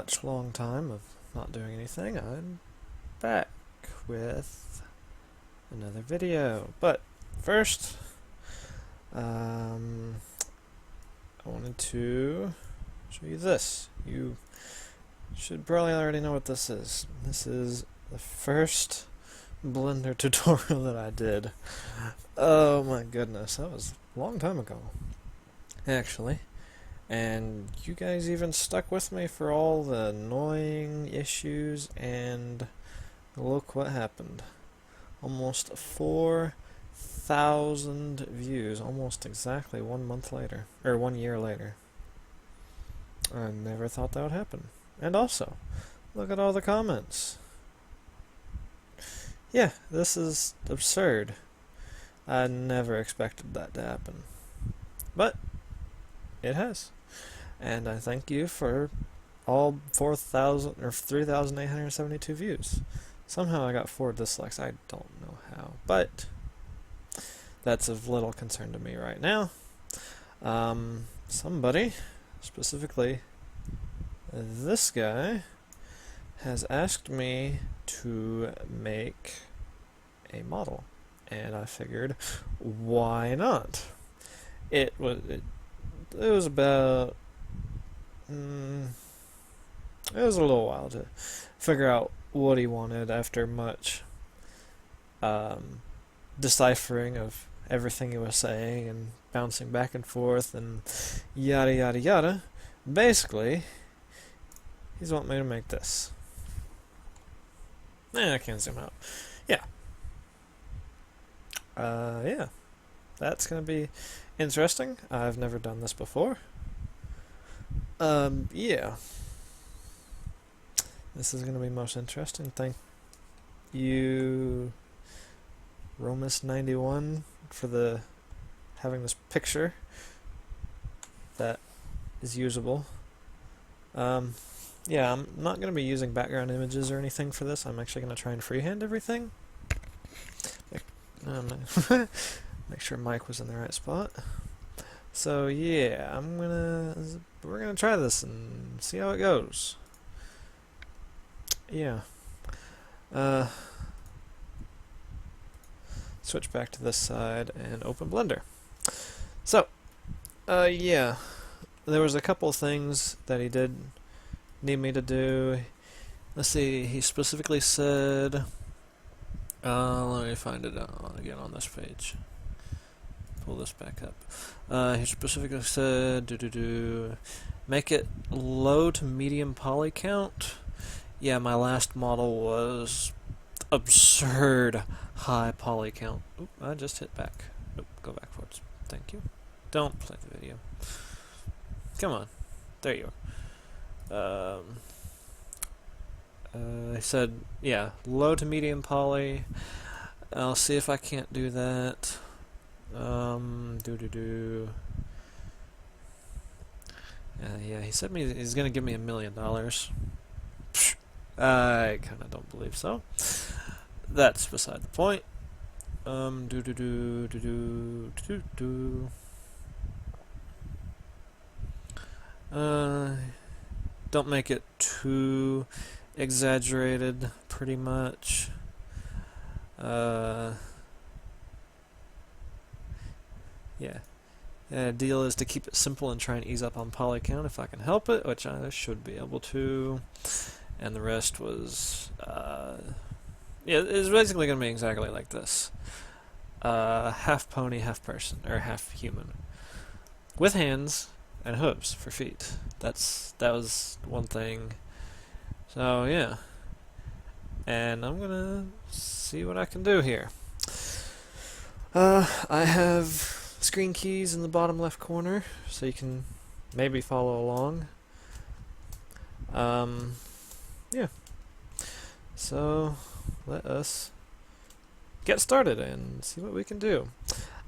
much long time of not doing anything, I'm back with another video. But first, I wanted to show you this. You should probably already know what this is. This is the first Blender tutorial that I did. Oh my goodness, that was a long time ago, actually. And you guys even stuck with me for all the annoying issues, and look what happened. Almost 4,000 views, almost exactly 1 month later, or 1 year later. I never thought that would happen. And also, look at all the comments. Yeah, this is absurd. I never expected that to happen. But it has. And I thank you for all 4,000 or 3,872 views. Somehow I got 4 dislikes. I don't know how, but that's of little concern to me right now. Somebody, specifically this guy, has asked me to make a model, and I figured, why not? It was about it was a little while to figure out what he wanted after much deciphering of everything he was saying and bouncing back and forth and yada yada yada. Basically, he's wanting me to make this. I can't zoom out. Yeah, that's gonna be interesting. I've never done this before. Yeah. This is gonna be most interesting. Thank you, Romus91, for having this picture that is usable. Yeah, I'm not gonna be using background images or anything for this. I'm actually gonna try and freehand everything. Make sure Mike was in the right spot. So yeah, we're gonna try this and see how it goes. Yeah. Switch back to this side and open Blender. So, yeah, there was a couple things that he did need me to do. Let's see, he specifically said, let me find it again on this page. Pull this back up. He specifically said, make it low to medium poly count. Yeah, my last model was absurd high poly count. Oop, I just hit back. Nope, go backwards. Thank you. Don't play the video. Come on. There you are. I said, yeah, low to medium poly. I'll see if I can't do that. Yeah, he said he's gonna give me $1 million. I kinda don't believe so. That's beside the point. Don't make it too exaggerated, pretty much. Yeah. The deal is to keep it simple and try and ease up on poly count if I can help it, which I should be able to. And the rest was, yeah, it's basically going to be exactly like this. Half pony, half person, or half human. With hands and hooves for feet. That was one thing. So, yeah. And I'm gonna see what I can do here. I have screen keys in the bottom left corner, so you can maybe follow along. Yeah. So, let us get started and see what we can do.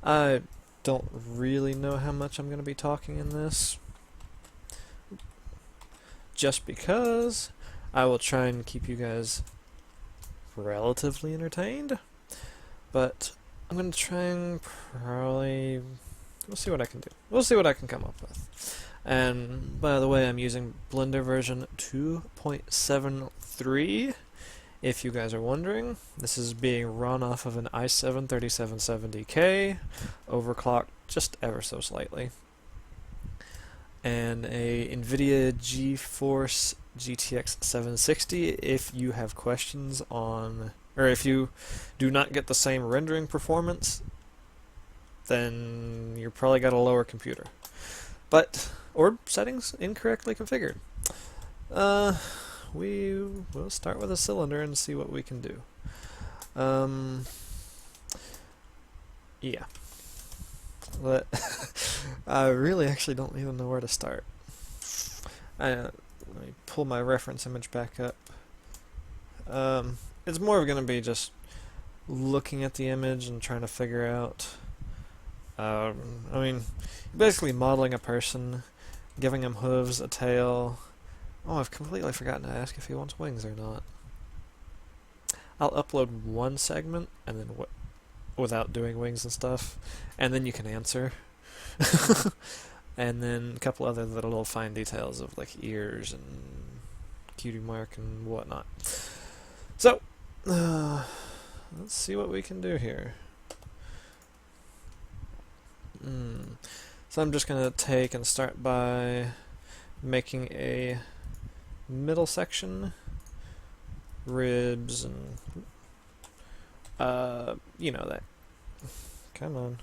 I don't really know how much I'm going to be talking in this, just because I will try and keep you guys relatively entertained, but I'm going to try and we'll see what I can do. We'll see what I can come up with. And by the way, I'm using Blender version 2.73. If you guys are wondering, this is being run off of an i7 3770K, overclocked just ever so slightly, and a NVIDIA GeForce GTX 760. If you have questions on, or if you do not get the same rendering performance, then you probably got a lower computer. Or settings incorrectly configured. We will start with a cylinder and see what we can do. Yeah. I really actually don't even know where to start. Let me pull my reference image back up. It's more going to be just looking at the image and trying to figure out. I mean, basically modeling a person, giving him hooves, a tail. Oh, I've completely forgotten to ask if he wants wings or not. I'll upload one segment and then without doing wings and stuff, and then you can answer. And then a couple other little fine details of like ears and cutie mark and whatnot. So, let's see what we can do here. So I'm just going to take and start by making a middle section, ribs, and you know that. Come on.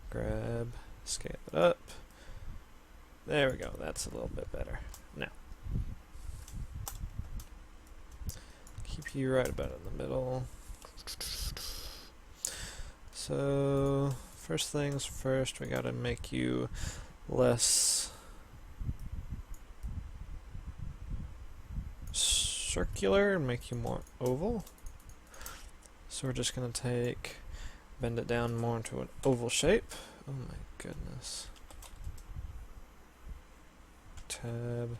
Grab, scale it up. There we go, that's a little bit better. Now, keep you right about in the middle. So, first things first, we gotta make you less circular and make you more oval. So we're just gonna bend it down more into an oval shape. Oh my goodness. Tab.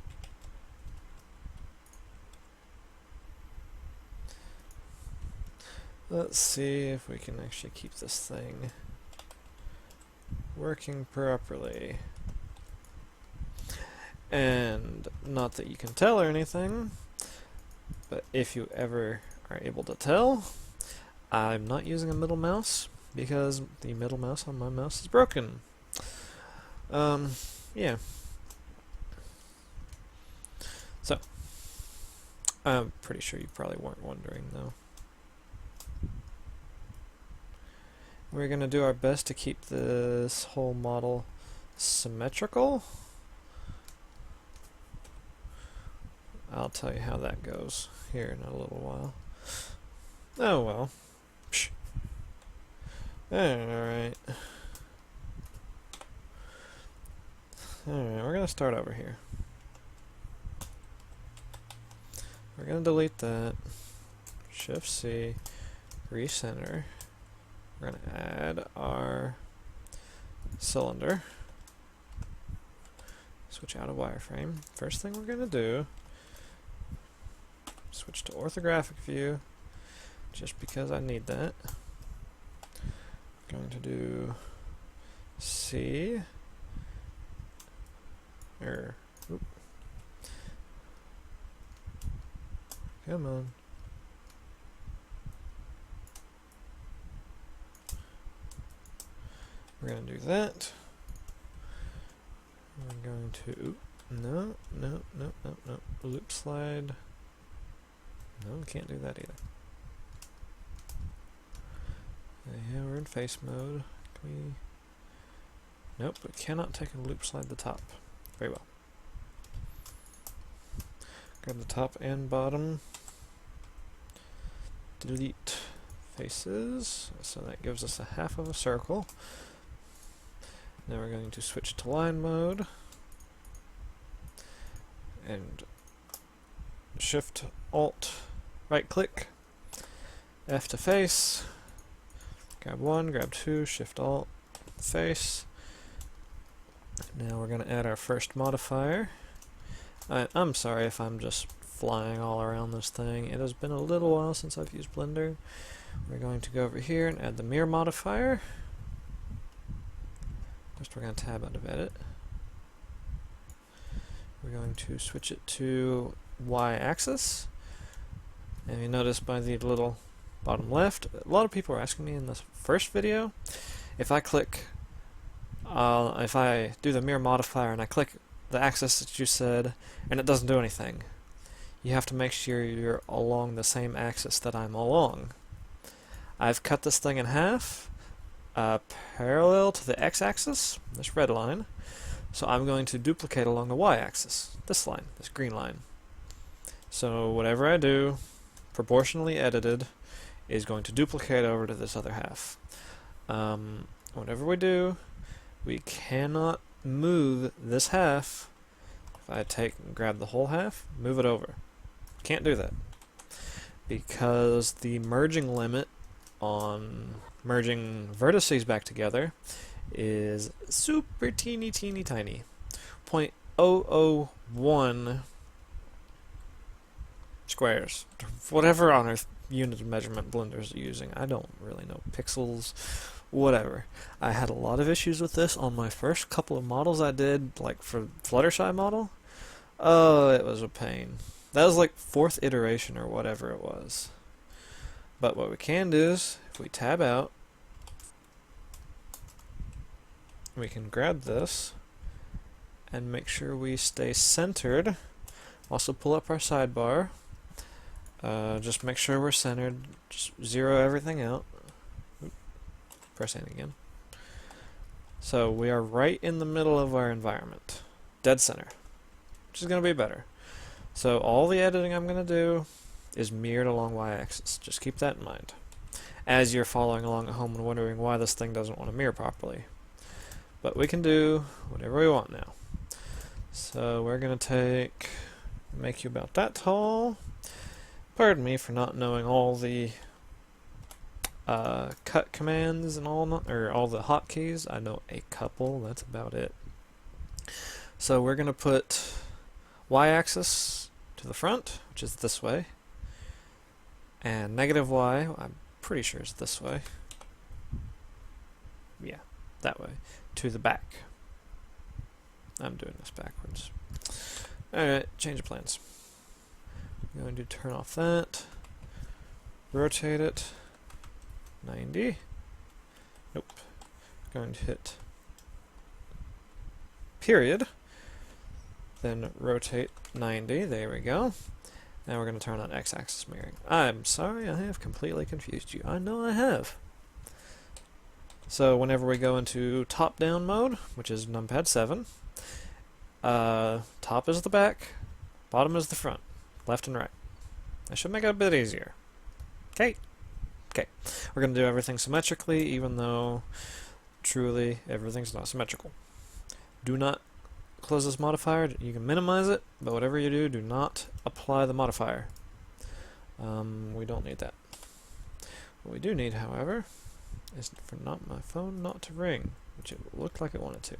Let's see if we can actually keep this thing working properly. And not that you can tell or anything, but if you ever are able to tell, I'm not using a middle mouse because the middle mouse on my mouse is broken. Yeah. So, I'm pretty sure you probably weren't wondering though. We're going to do our best to keep this whole model symmetrical. I'll tell you how that goes here in a little while. Oh well. Psh. Alright. Alright, we're going to start over here. We're going to delete that. Shift C. Recenter. We're going to add our cylinder. Switch out of wireframe. First thing we're going to do, switch to orthographic view, just because I need that. Going to do C. Come on. We're going to do that. We're going to... No. Loop slide. No, can't do that either. Yeah, we're in face mode. Can we... Nope, we cannot take and loop slide the top. Very well. Grab the top and bottom. Delete faces. So that gives us a half of a circle. Now we're going to switch to line mode. And Shift Alt right click. F to face. Grab 1, grab 2, Shift Alt, face. Now we're going to add our first modifier. I'm sorry if I'm just flying all around this thing. It has been a little while since I've used Blender. We're going to go over here and add the mirror modifier. First we're going to tab out of edit. we're going to switch it to y-axis. And you notice by the little bottom left, a lot of people are asking me in this first video, if I do the mirror modifier and I click the axis that you said, and it doesn't do anything. You have to make sure you're along the same axis that I'm along. I've cut this thing in half, parallel to the x-axis, this red line, so I'm going to duplicate along the y-axis, this line, this green line. So whatever I do, proportionally edited, is going to duplicate over to this other half. Whatever we do, we cannot move this half. If I grab the whole half, move it over. Can't do that. Because the merging limit on merging vertices back together is super teeny tiny. 0.001 squares. Whatever on earth unit of measurement Blender's using. I don't really know. Pixels, whatever. I had a lot of issues with this on my first couple of models I did, like for Fluttershy model. Oh, it was a pain. That was like 4th iteration or whatever it was. But what we can do is, if we tab out, we can grab this and make sure we stay centered. Also pull up our sidebar. Just make sure we're centered. Just zero everything out. Oop. Press in again. So we are right in the middle of our environment. Dead center. Which is going to be better. So all the editing I'm going to do is mirrored along y-axis. Just keep that in mind. As you're following along at home and wondering why this thing doesn't want to mirror properly. But we can do whatever we want now. So we're going to make you about that tall. Pardon me for not knowing all the cut commands and all the hotkeys. I know a couple, that's about it. So we're going to put y-axis to the front, which is this way, and negative y, I'm pretty sure is this way. Yeah, that way, to the back. I'm doing this backwards. Alright, change of plans. I'm going to turn off that, rotate it 90. Nope. Going to hit period, then rotate 90. There we go. Now we're going to turn on x-axis mirroring. I'm sorry, I have completely confused you. I know I have. So whenever we go into top-down mode, which is numpad 7, top is the back, bottom is the front, left and right. That should make it a bit easier. Okay. Okay. We're going to do everything symmetrically, even though truly everything's not symmetrical. Do not close this modifier. You can minimize it, but whatever you do, do not apply the modifier. We don't need that. What we do need, however, is for my phone not to ring, which it looked like it wanted to.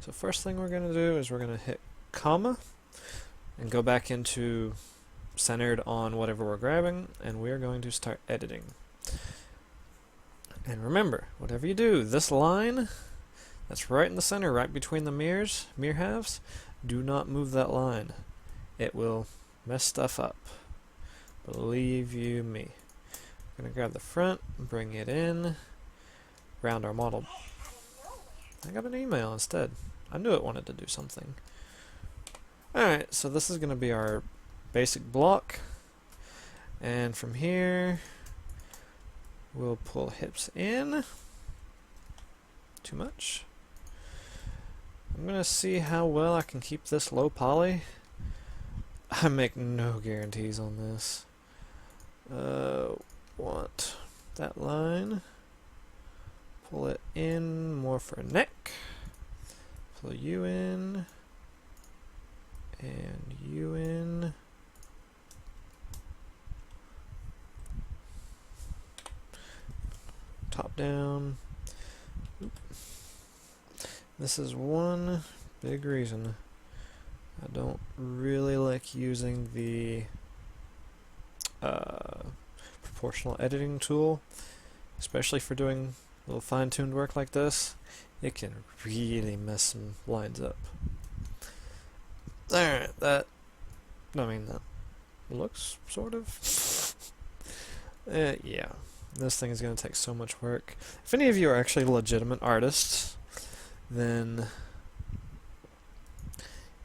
So first thing we're going to do is we're going to hit comma and go back into centered on whatever we're grabbing, and we're going to start editing. And remember, whatever you do, this line that's right in the center, right between the mirror halves, do not move that line. It will mess stuff up. Believe you me. I'm going to grab the front, bring it in, round our model. I got an email instead. I knew it wanted to do something. Alright, so this is going to be our basic block, and from here we'll pull hips in. Too much. I'm gonna see how well I can keep this low poly. I make no guarantees on this. Want that line, pull it in more for neck, pull you in and you in. Top down. Oop. This is one big reason I don't really like using the proportional editing tool, especially for doing little fine-tuned work like this. It can really mess some lines up. Alright, that looks sort of. Yeah. This thing is going to take so much work. If any of you are actually legitimate artists, then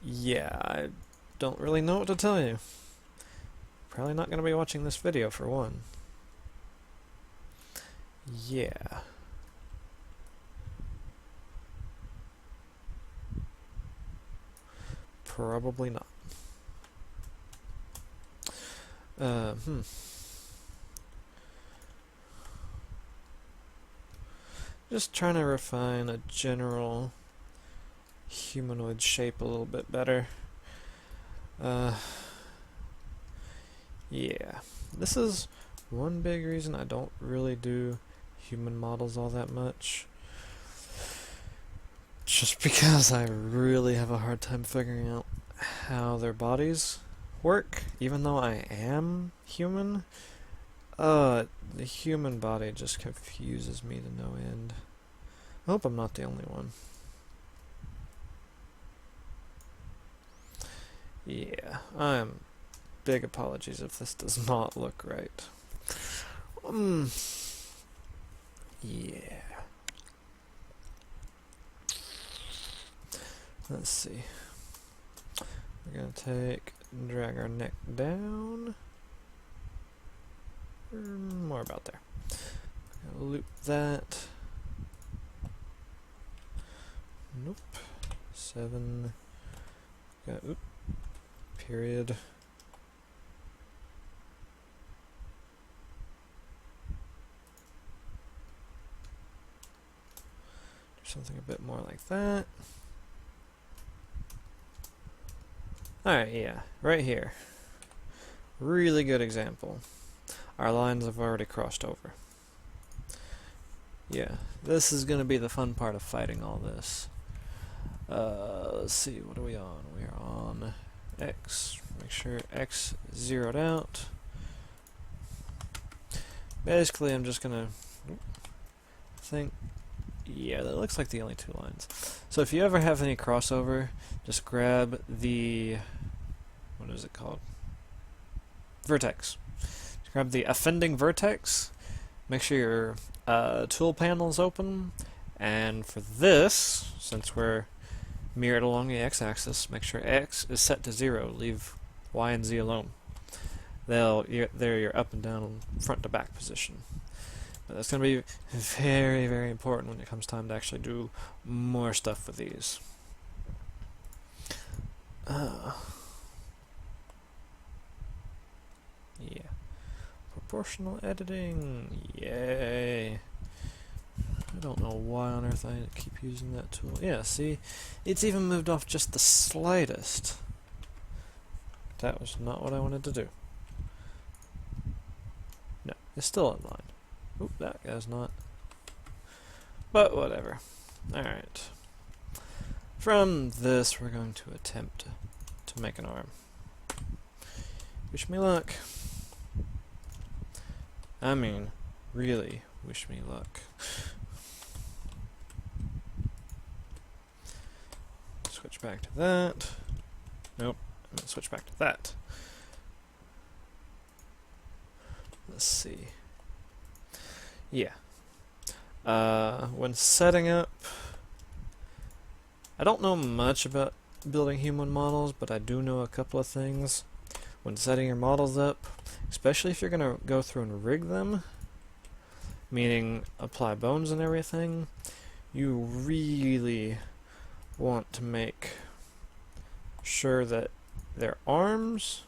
yeah, I don't really know what to tell you. Probably not going to be watching this video for one. Yeah. Probably not. Just trying to refine a general humanoid shape a little bit better. Yeah. This is one big reason I don't really do human models all that much. Just because I really have a hard time figuring out how their bodies work, even though I am human. The human body just confuses me to no end. I hope I'm not the only one. Yeah, I'm big apologies if this does not look right. Yeah. Let's see. We're gonna drag our neck down. More about there. Gonna loop that. Nope. 7. Got period. Do something a bit more like that. Alright, yeah, right here. Really good example. Our lines have already crossed over. Yeah, this is going to be the fun part of fighting all this. Let's see, what are we on? We are on X. Make sure X zeroed out. Basically, I'm just going to yeah, that looks like the only two lines. So if you ever have any crossover, just grab the, what is it called? Vertex. Just grab the offending vertex, make sure your tool panel is open, and for this, since we're mirrored along the x-axis, make sure X is set to 0, leave Y and Z alone. They're your up and down, front to back position. But that's going to be very, very important when it comes time to actually do more stuff with these. Yeah. Proportional editing. Yay. I don't know why on earth I keep using that tool. Yeah, see? It's even moved off just the slightest. That was not what I wanted to do. No, it's still in line. Oop, that guy's not. But whatever. Alright. From this, we're going to attempt to make an arm. Wish me luck. I mean, really, wish me luck. Switch back to that. Nope, I'm going to switch back to that. Let's see. Yeah. When setting up, I don't know much about building human models, but I do know a couple of things. When setting your models up, especially if you're going to go through and rig them, meaning apply bones and everything, you really want to make sure that their arms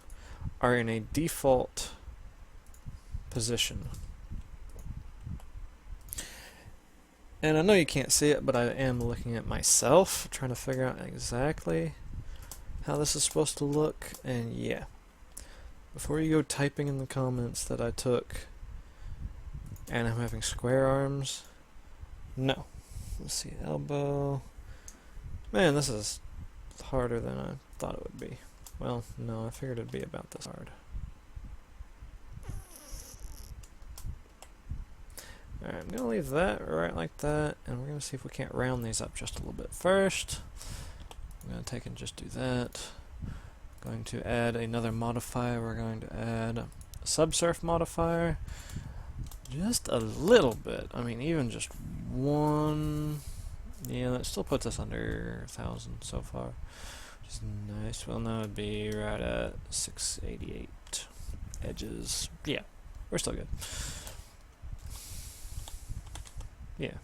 are in a default position. And I know you can't see it, but I am looking at myself, trying to figure out exactly how this is supposed to look, and yeah. Before you go typing in the comments that I took and I'm having square arms, no. Let's see, elbow. Man, this is harder than I thought it would be. Well, no, I figured it'd be about this hard. Alright, I'm going to leave that right like that, and we're going to see if we can't round these up just a little bit first. I'm going to take and just do that. Going to add another modifier. We're going to add a subsurf modifier. Just a little bit. I mean, even just one. Yeah, that still puts us under 1,000 so far. Which is nice. Well, now it'd be right at 688 edges. Yeah, we're still good. Yeah.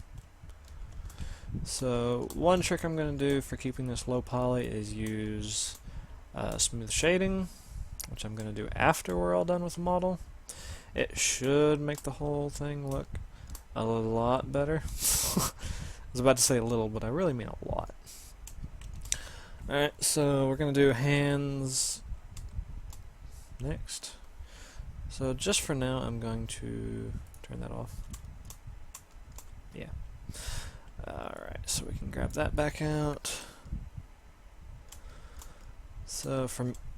So, one trick I'm going to do for keeping this low poly is use smooth shading, which I'm going to do after we're all done with the model. It should make the whole thing look a lot better. I was about to say a little, but I really mean a lot. Alright, so we're going to do hands next. So just for now, I'm going to turn that off. Yeah. Alright, so we can grab that back out. So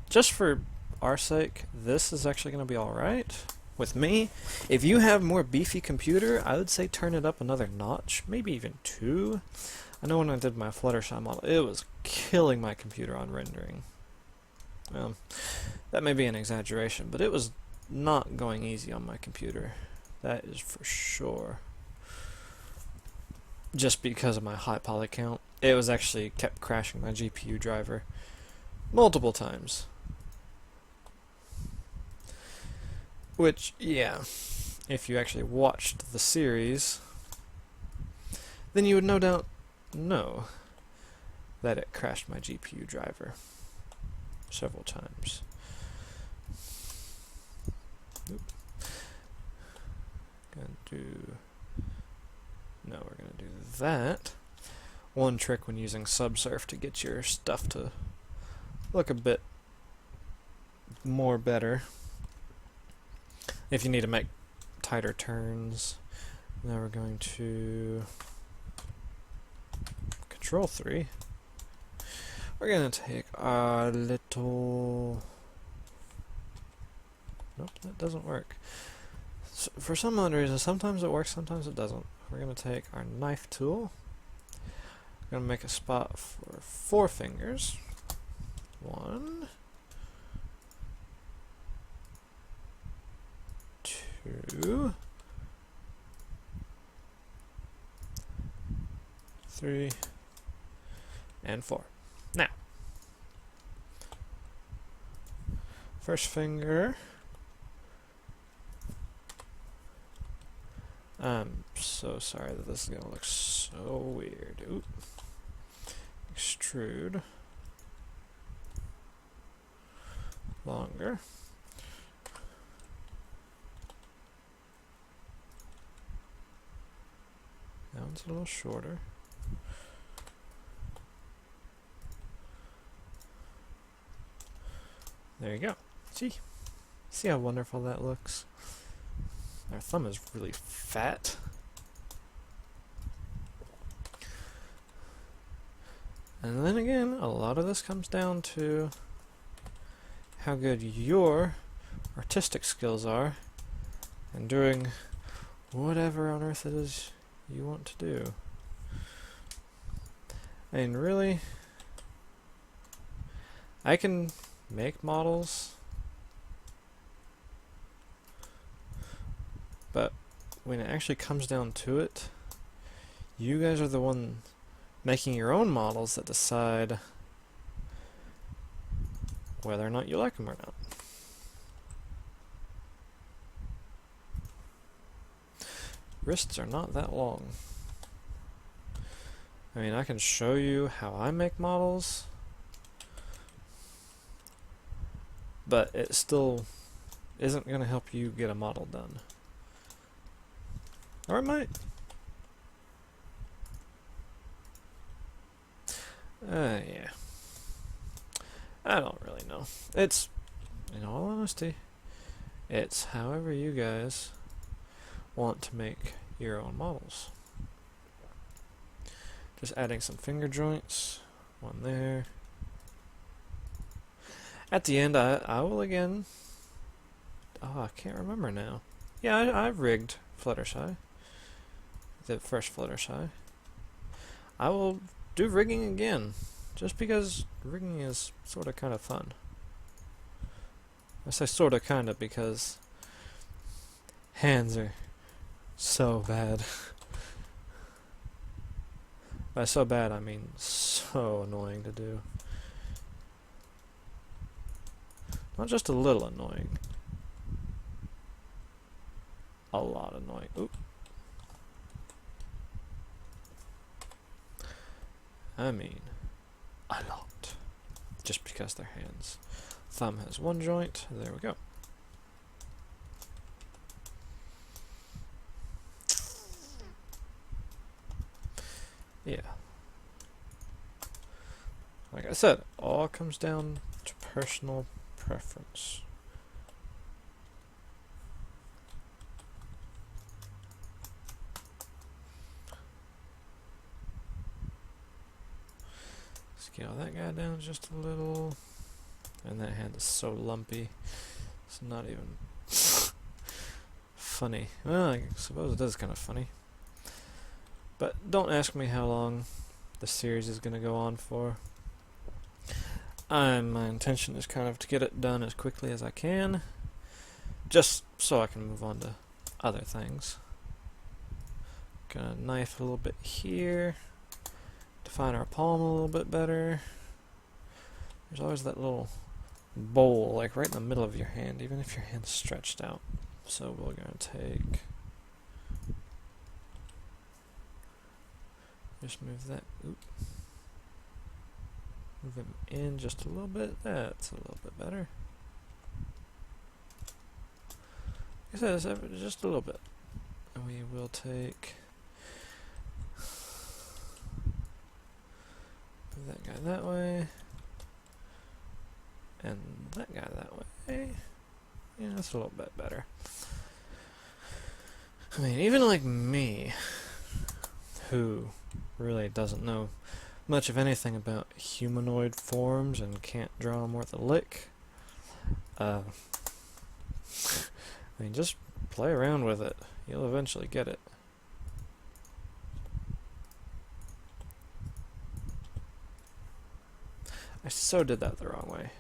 just for our sake, this is actually going to be alright with me. If you have more beefy computer, I would say turn it up another notch, maybe even 2. I know when I did my Fluttershy model, it was killing my computer on rendering. That may be an exaggeration, but it was not going easy on my computer. That is for sure. Just because of my high poly count. It was actually kept crashing my GPU driver multiple times. Which, yeah, if you actually watched the series, then you would no doubt know that it crashed my GPU driver several times. Oop. No, we're gonna do that. One trick when using subsurf to get your stuff to look a bit more better. If you need to make tighter turns, now we're going to Control 3. We're going to take our little... Nope, that doesn't work. So for some odd reason, sometimes it works, sometimes it doesn't. We're going to take our knife tool. We're going to make a spot for 4 fingers. 1, 2, 3, and 4. Now, first finger. I'm so sorry that this is going to look so weird. Oop. Extrude. Longer. That one's a little shorter. There you go. See how wonderful that looks? Our thumb is really fat. And then again, a lot of this comes down to how good your artistic skills are and doing whatever on earth it is you want to do. I mean, really, I can make models, but when it actually comes down to it, you guys are the one making your own models that decide whether or not you like them or not. Wrists are not that long. I mean, I can show you how I make models, but it still isn't going to help you get a model done. Or it might. Yeah. I don't really know. It's, in all honesty, it's however you guys want to make your own models. Just adding some finger joints. One there. At the end, I will again... Oh, I can't remember now. Yeah, I've rigged Fluttershy. The first Fluttershy. I will do rigging again, just because rigging is sort of kind of fun. I say sorta kinda because hands are so bad. By so bad I mean so annoying to do. Not just a little annoying. A lot annoying. Oop. I mean, a lot. Just because they're hands. Thumb has one joint. There we go. Yeah. Like I said, all comes down to personal preference. Scale that guy down just a little. And that hand is so lumpy. It's not even funny. Well, I suppose it is kind of funny. But don't ask me how long the series is going to go on for. My intention is kind of to get it done as quickly as I can, just so I can move on to other things. Gonna knife a little bit here, define our palm a little bit better. There's always that little bowl, like right in the middle of your hand, even if your hand's stretched out. So we're gonna take, just move that, move him in just a little bit. That's a little bit better. Like I said, just a little bit. And we will take, move that guy that way, and that guy that way. Yeah, that's a little bit better. I mean, even like me, who really doesn't know much of anything about humanoid forms and can't draw them worth a lick, I mean, just play around with it. You'll eventually get it. I so did that the wrong way.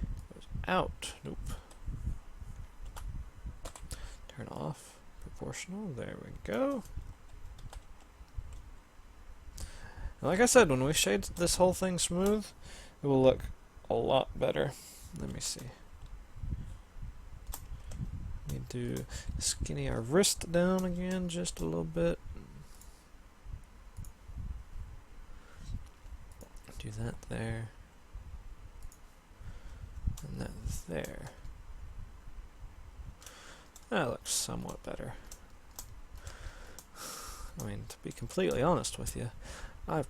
It was out. Nope. Turn off. Proportional. There we go. And like I said, when we shade this whole thing smooth, it will look a lot better. Let me see. Need to skinny our wrist down again just a little bit. Do that there. And that there. That looks somewhat better. I mean, to be completely honest with you, I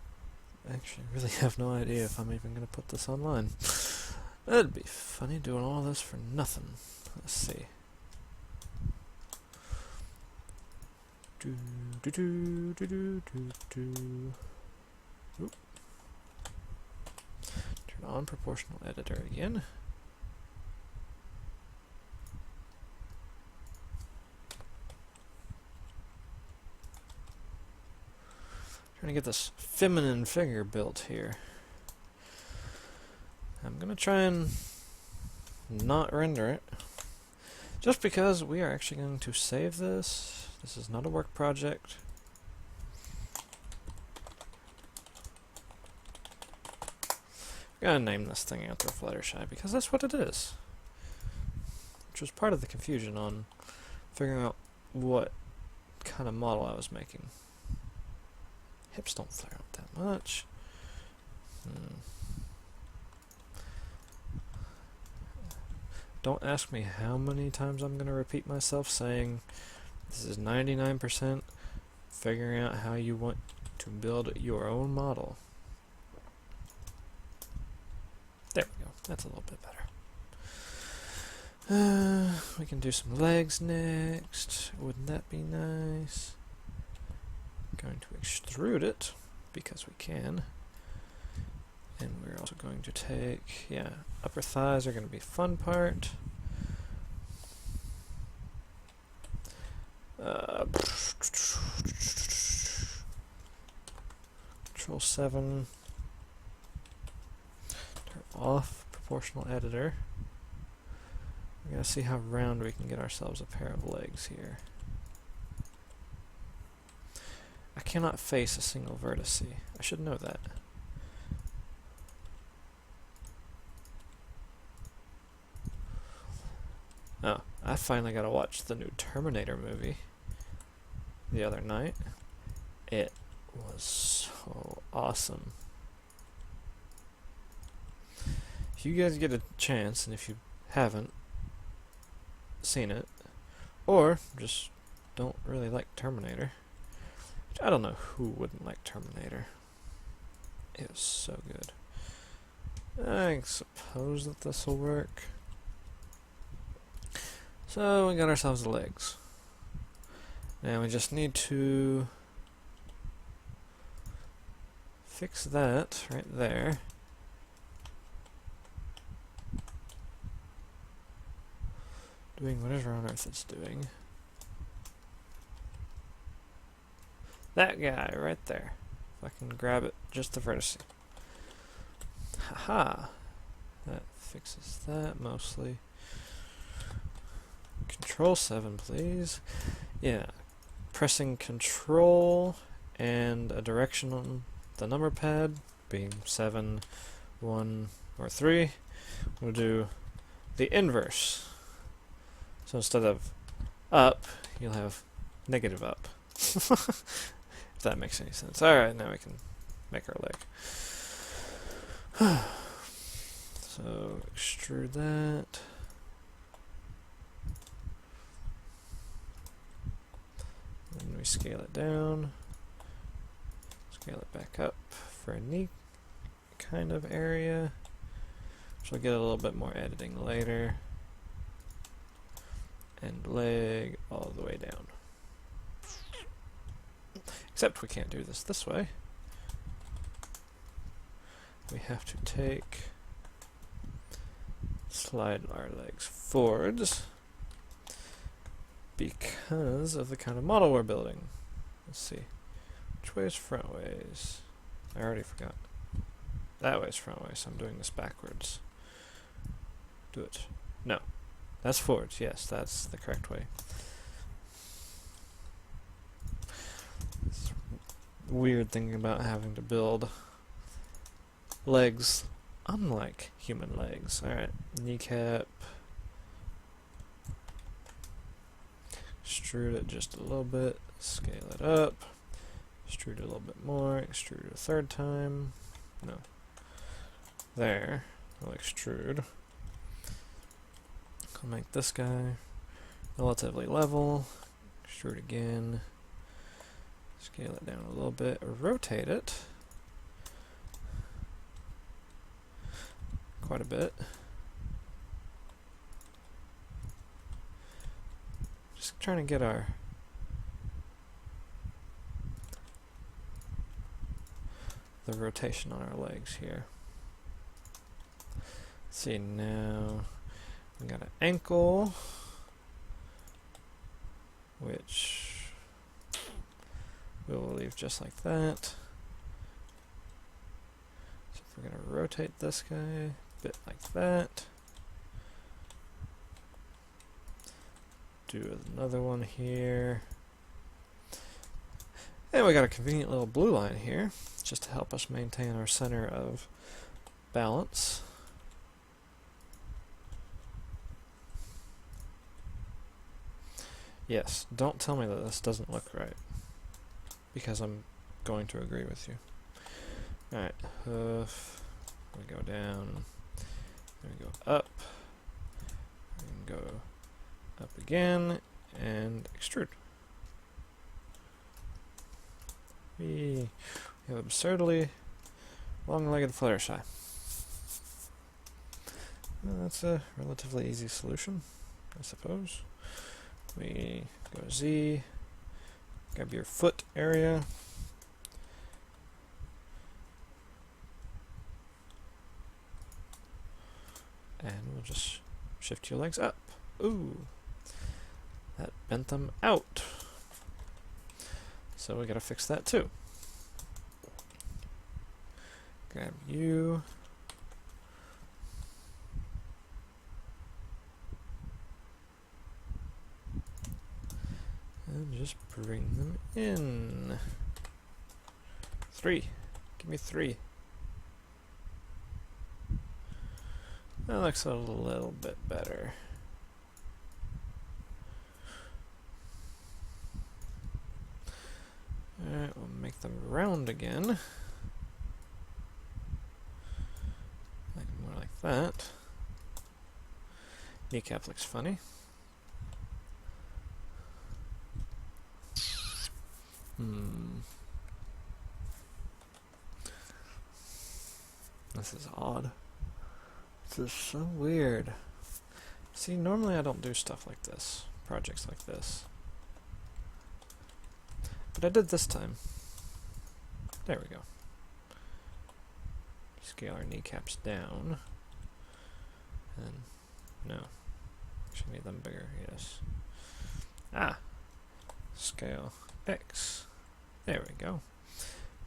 actually really have no idea if I'm even going to put this online. That'd be funny doing all this for nothing. Let's see. Do do do do do do do. Oop. Turn on proportional editor again. Trying to get this feminine figure built here. I'm gonna try and not render it, just because we are actually going to save this. This is not a work project. We're gonna name this thing Anthro Fluttershy because that's what it is. Which was part of the confusion on figuring out what kind of model I was making. Hips don't flare up that much. Don't ask me how many times I'm going to repeat myself saying this is 99% figuring out how you want to build your own model. There we go. That's a little bit better. We can do some legs next. Wouldn't that be nice? Going to extrude it because we can, and we're also going to take, upper thighs are going to be fun part. Control 7, turn off proportional editor. We gotta see how round we can get ourselves a pair of legs here. I cannot face a single vertex. I should know that. Oh, I finally got to watch the new Terminator movie the other night. It was so awesome. If you guys get a chance, and if you haven't seen it, or just don't really like Terminator, which I don't know who wouldn't like Terminator. It was so good. I suppose that this will work. So we got ourselves the legs. Now we just need to fix that right there. Doing whatever on earth it's doing. That guy right there. If I can grab it, just the vertex. Haha. That fixes that mostly. Control 7, please. Yeah. Pressing Control and a direction on the number pad, being 7, 1, or 3. We'll do the inverse. So instead of up, you'll have negative up. If that makes any sense. Alright, now we can make our leg. So, extrude that. Then we scale it down. Scale it back up for a knee kind of area. Which we'll get a little bit more editing later. And leg all the way down. Except we can't do this way. We have to slide our legs forwards because of the kind of model we're building. Let's see. Which way is front ways? I already forgot. That way is front ways, so I'm doing this backwards. Do it. No. That's forwards, yes, that's the correct way. This weird thing about having to build legs unlike human legs. Alright, kneecap. Extrude it just a little bit, scale it up. Extrude it a little bit more, extrude it a third time. No. There, I'll extrude. I'll make this guy relatively level. Extrude again. Scale it down a little bit, or rotate it quite a bit. Just trying to get the rotation on our legs here. Let's see, now we got an ankle, which we'll leave just like that. So if we're going to rotate this guy a bit like that, do another one here, and we got a convenient little blue line here just to help us maintain our center of balance. Yes, don't tell me that this doesn't look right, because I'm going to agree with you. Alright, hoof, we go down, then we go up, and go up again, and extrude. We have absurdly long-legged Fluttershy. Well, that's a relatively easy solution, I suppose. We go Z, grab your foot area, and we'll just shift your legs up. Ooh, that bent them out. So we gotta fix that too. Grab you. And just bring them in. 3. Give me 3. That looks a little bit better. Alright, we'll make them round again. Make them more like that. Kneecap looks funny. This is odd. This is so weird. See, normally I don't do stuff like this. Projects like this. But I did this time. There we go. Scale our kneecaps down. And no. Actually need them bigger, yes. Ah! Scale X. There we go.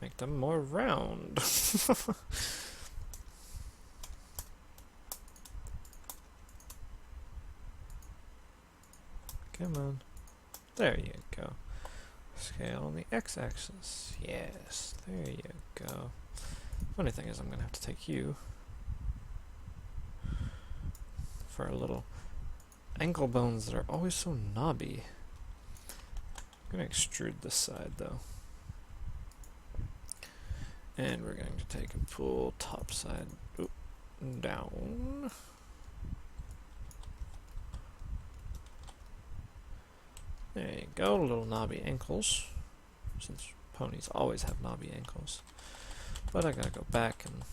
Make them more round. Come on. There you go. Scale on the x-axis. Yes, there you go. Funny thing is I'm going to have to take you for our little ankle bones that are always so knobby. I'm going to extrude this side though. And we're going to take and pull top side down. There you go, little knobby ankles, since ponies always have knobby ankles. But I gotta go back and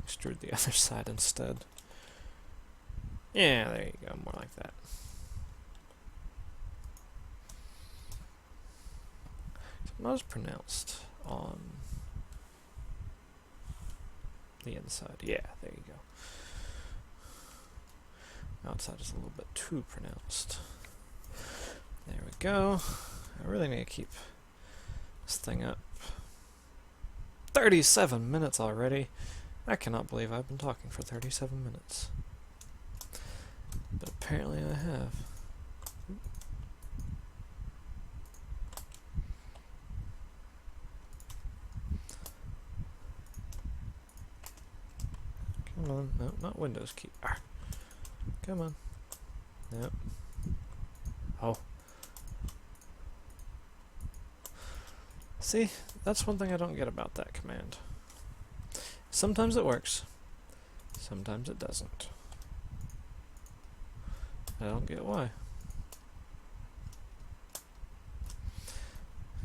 extrude the other side instead. Yeah, there you go, more like that. It's not as pronounced on the inside. Yeah, there you go. Outside is a little bit too pronounced. There we go. I really need to keep this thing up. 37 minutes already. I cannot believe I've been talking for 37 minutes. But apparently I have. Come on. No, not Windows key. Ah. Come on. Nope. Oh. See, that's one thing I don't get about that command. Sometimes it works, sometimes it doesn't. I don't get why.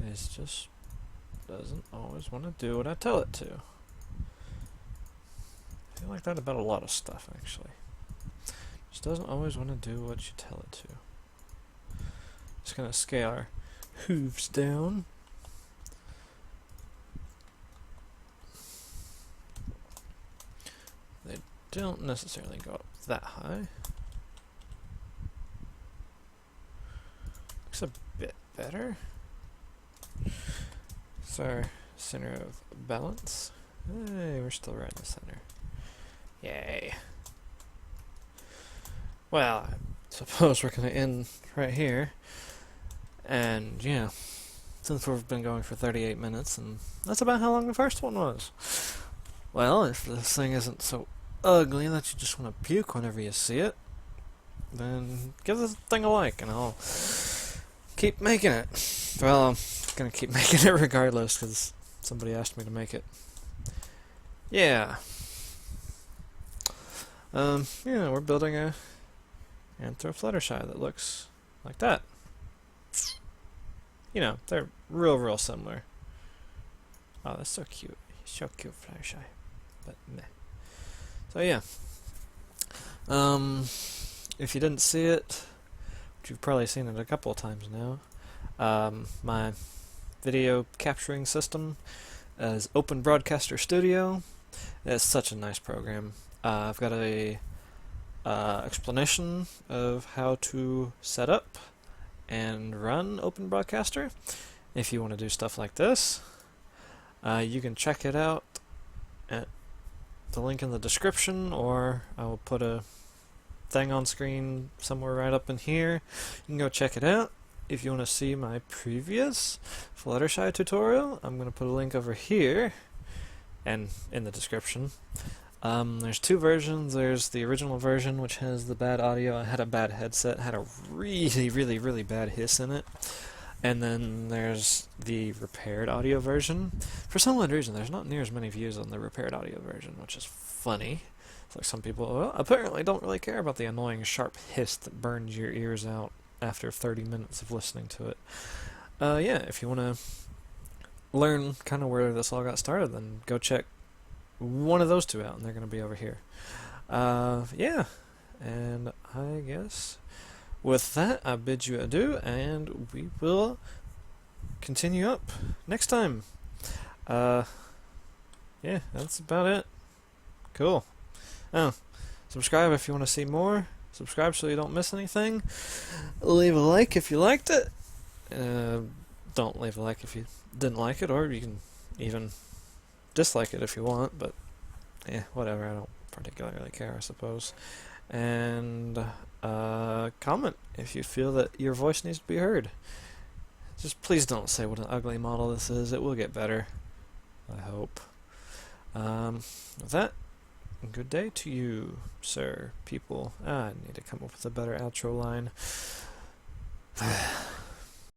It just doesn't always want to do what I tell it to. I feel like that about a lot of stuff, actually. Just doesn't always want to do what you tell it to. Just gonna scale our hooves down. They don't necessarily go up that high. Looks a bit better. It's our center of balance. Hey, we're still right in the center. Yay. Well, I suppose we're going to end right here. And, yeah, since we've been going for 38 minutes, and that's about how long the first one was. Well, if this thing isn't so ugly that you just want to puke whenever you see it, then give this thing a like, and I'll keep making it. Well, I'm going to keep making it regardless, because somebody asked me to make it. Yeah. Yeah, we're building a Anthro Fluttershy that looks like that. You know, they're real similar. Oh, that's so cute. So cute, Fluttershy. But meh. So yeah. If you didn't see it, which you've probably seen it a couple of times now, my video capturing system is Open Broadcaster Studio. It's such a nice program. I've got a explanation of how to set up and run Open Broadcaster. If you want to do stuff like this, you can check it out at the link in the description, or I will put a thing on screen somewhere right up in here. You can go check it out. if you want to see my previous Fluttershy tutorial, I'm going to put a link over here and in the description. There's two versions. There's the original version, which has the bad audio. I had a bad headset, had a really bad hiss in it. And then there's the repaired audio version. For some odd reason, there's not near as many views on the repaired audio version, which is funny. It's like some people, well, apparently don't really care about the annoying sharp hiss that burns your ears out after 30 minutes of listening to it. Yeah, if you want to learn kind of where this all got started, then go check one of those two out, and they're going to be over here. Yeah, and I guess with that, I bid you adieu, and we will continue up next time. Yeah, that's about it. Cool. Oh, subscribe if you want to see more. Subscribe so you don't miss anything. Leave a like if you liked it. Don't leave a like if you didn't like it, or you can even dislike it if you want, but yeah, whatever, I don't particularly care, I suppose. And comment if you feel that your voice needs to be heard. Just please don't say what an ugly model this is. It will get better, I hope. With that, good day to you, sir, people. I need to come up with a better outro line.